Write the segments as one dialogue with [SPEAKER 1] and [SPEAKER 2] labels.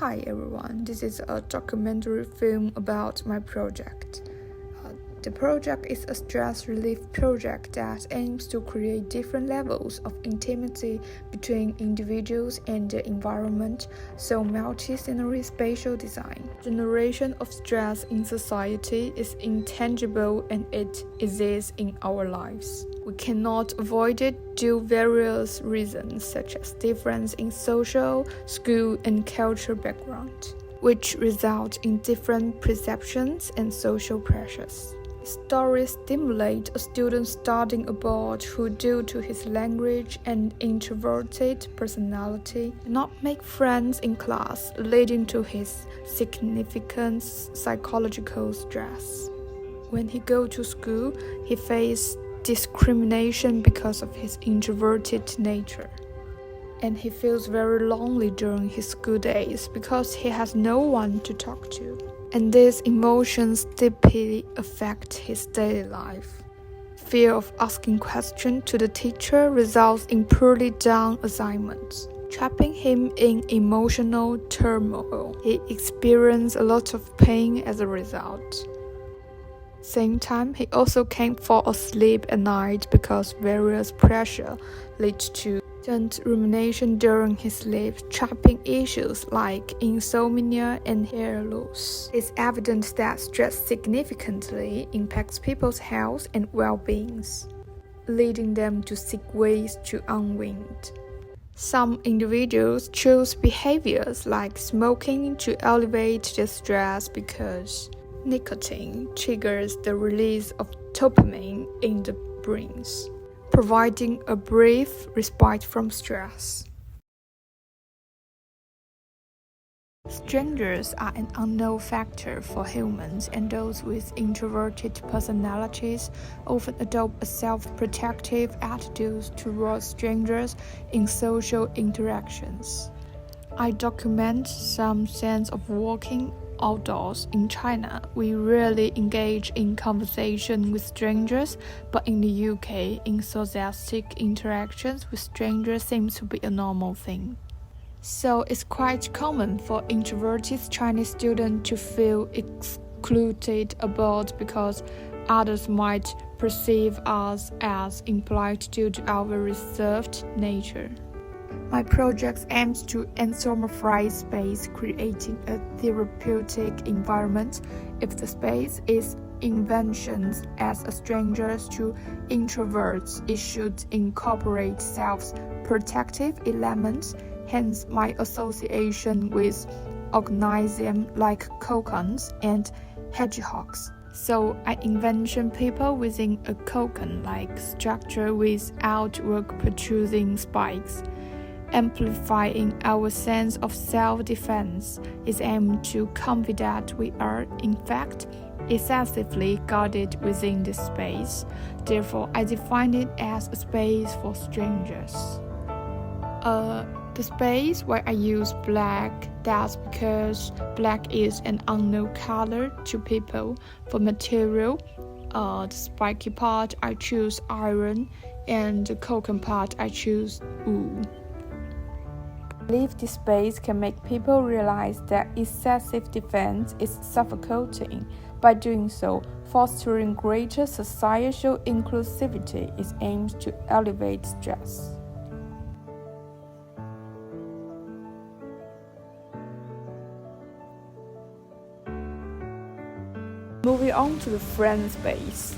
[SPEAKER 1] Hi everyone, this is a documentary film about my project. The project is a stress relief project that aims to create different levels of intimacy between individuals and the environment, so multi-scenery spatial design. Generation of stress in society is intangible and it exists in our lives. We cannot avoid it due to various reasons such as difference in social, school, and cultural background, which result in different perceptions and social pressures. Stories stimulate a student studying abroad who, due to his language and introverted personality, cannot make friends in class, leading to his significant psychological stress. When he goes to school, he faces discrimination because of his introverted nature. And he feels very lonely during his school days because he has no one to talk to. And these emotions deeply affect his daily life. Fear of asking questions to the teacher results in poorly done assignments, trapping him in emotional turmoil. He experiences a lot of pain as a result. Same time, he also can't fall asleep at night because various pressure leads to constant rumination during his sleep, trapping issues like insomnia and hair loss. It's evident that stress significantly impacts people's health and well-being, leading them to seek ways to unwind. Some individuals choose behaviors like smoking to elevate their stress because nicotine triggers the release of dopamine in the brains, providing a brief respite from stress. Strangers are an unknown factor for humans, and those with introverted personalities often adopt a self-protective attitude towards strangers in social interactions. I document some scenes of walking outdoors. In China, we rarely engage in conversation with strangers, but in the UK, enthusiastic interactions with strangers seems to be a normal thing. So it's quite common for introverted Chinese students to feel excluded abroad because others might perceive us as impolite due to our reserved nature. My project aims to anthropomorphize space, creating a therapeutic environment. If the space is inventions as a stranger to introverts, it should incorporate self-protective elements, hence my association with organisms like cocoons and hedgehogs. So I envision people within a cocoon-like structure with outward protruding spikes. Amplifying our sense of self-defense is aimed to convey that we are, in fact, excessively guarded within this space. Therefore, I define it as a space for strangers. The space where I use black, that's because black is an unknown color to people. For material, the spiky part I choose iron, and the cocoon part I choose wool. I believe this space can make people realize that excessive defense is suffocating. By doing so, fostering greater societal inclusivity is aimed to elevate stress. Moving on to the friend space.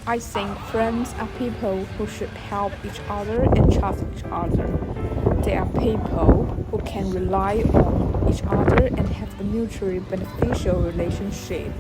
[SPEAKER 1] I think friends are people who should help each other and trust each other. They are people who can rely on each other and have a mutually beneficial relationship.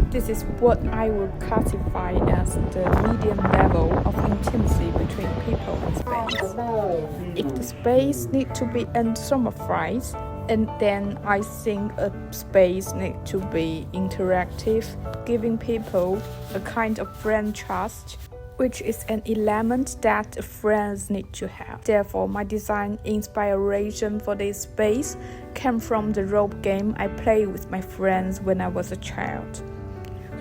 [SPEAKER 1] This is what I would classify as the medium level of intimacy between people and space. If the space needs to be anthropomorphized, and then I think a space needs to be interactive, giving people a kind of friend trust, which is an element that friends need to have. Therefore, my design inspiration for this space came from the rope game I played with my friends when I was a child,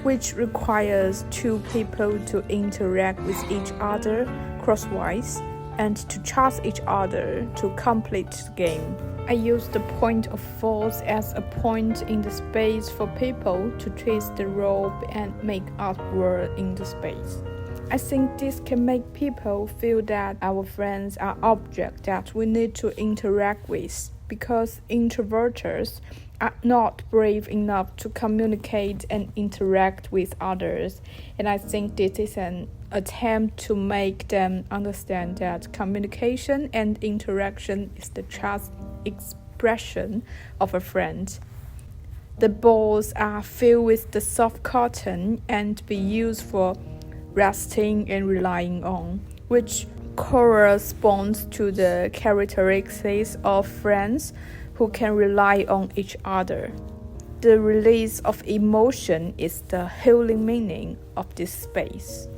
[SPEAKER 1] which requires two people to interact with each other crosswise and to trust each other to complete the game. I use the point of force as a point in the space for people to twist the rope and make artwork in the space. I think this can make people feel that our friends are objects that we need to interact with, because introverts are not brave enough to communicate and interact with others, and I think this is an attempt to make them understand that communication and interaction is the trust expression of a friend. The balls are filled with the soft cotton and be used for resting and relying on, which corresponds to the characteristics of friends who can rely on each other. The release of emotion is the healing meaning of this space.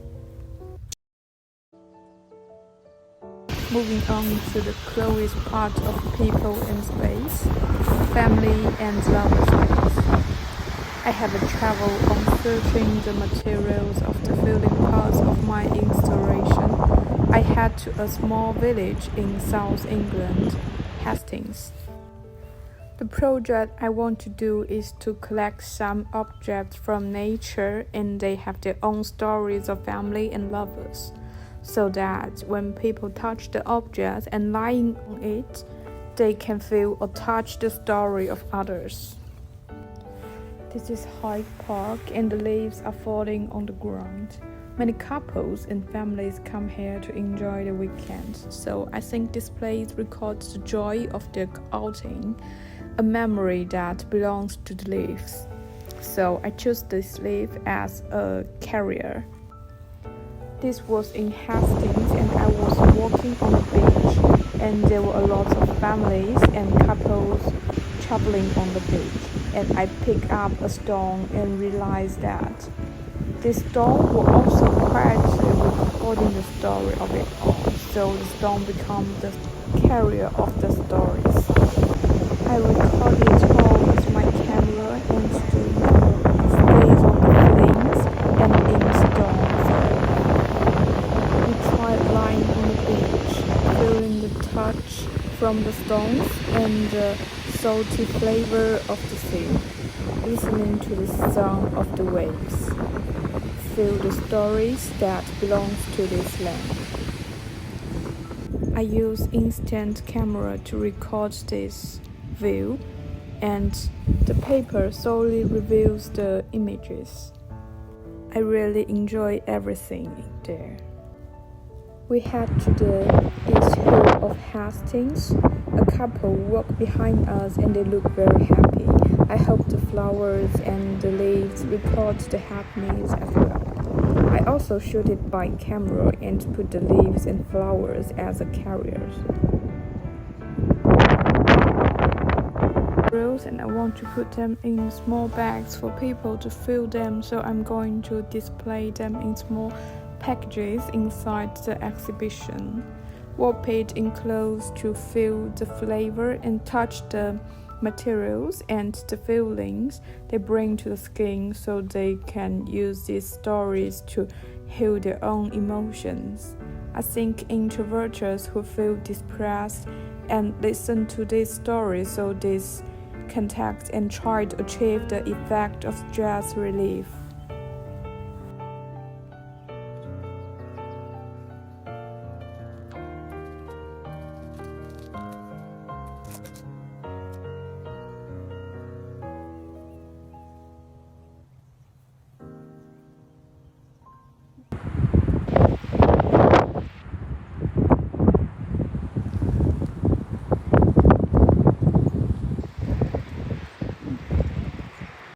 [SPEAKER 1] Moving on to the closest part of people in space, family and love space. I have traveled on searching the materials of the filling parts of my installation. I head to a small village in South England, Hastings. The project I want to do is to collect some objects from nature, and they have their own stories of family and lovers, so that when people touch the object and lying on it, they can feel or touch the story of others. This is Hyde Park, and the leaves are falling on the ground. Many couples and families come here to enjoy the weekend, so I think this place records the joy of their outing, a memory that belongs to the leaves. So I chose this leaf as a carrier. This was in Hastings, and I was walking on the beach, and there were a lot of families and couples traveling on the beach, and I picked up a stone and realized that this stone was also quietly recording the story of it all, so the stone becomes the carrier of the stories. I recorded it all with my camera and stood stays on the flames and in stone form. We tried lying on the beach, feeling the touch from the stones and the salty flavor of the sea, listening to the sound of the waves. Feel the stories that belong to this land. I use instant camera to record this view, and the paper solely reveals the images. I really enjoy everything there. We head to the East Hill of Hastings. A couple walk behind us and they look very happy. I hope the flowers and the leaves record the happiness as well. I also shoot it by camera and put the leaves and flowers as a carriers. And I want to put them in small bags for people to fill them, so I'm going to display them in small packages inside the exhibition. Warp it in clothes to feel the flavor and touch the materials and the feelings they bring to the skin, so they can use these stories to heal their own emotions. I think introverts who feel depressed and listen to these stories, so this contact and try to achieve the effect of stress relief.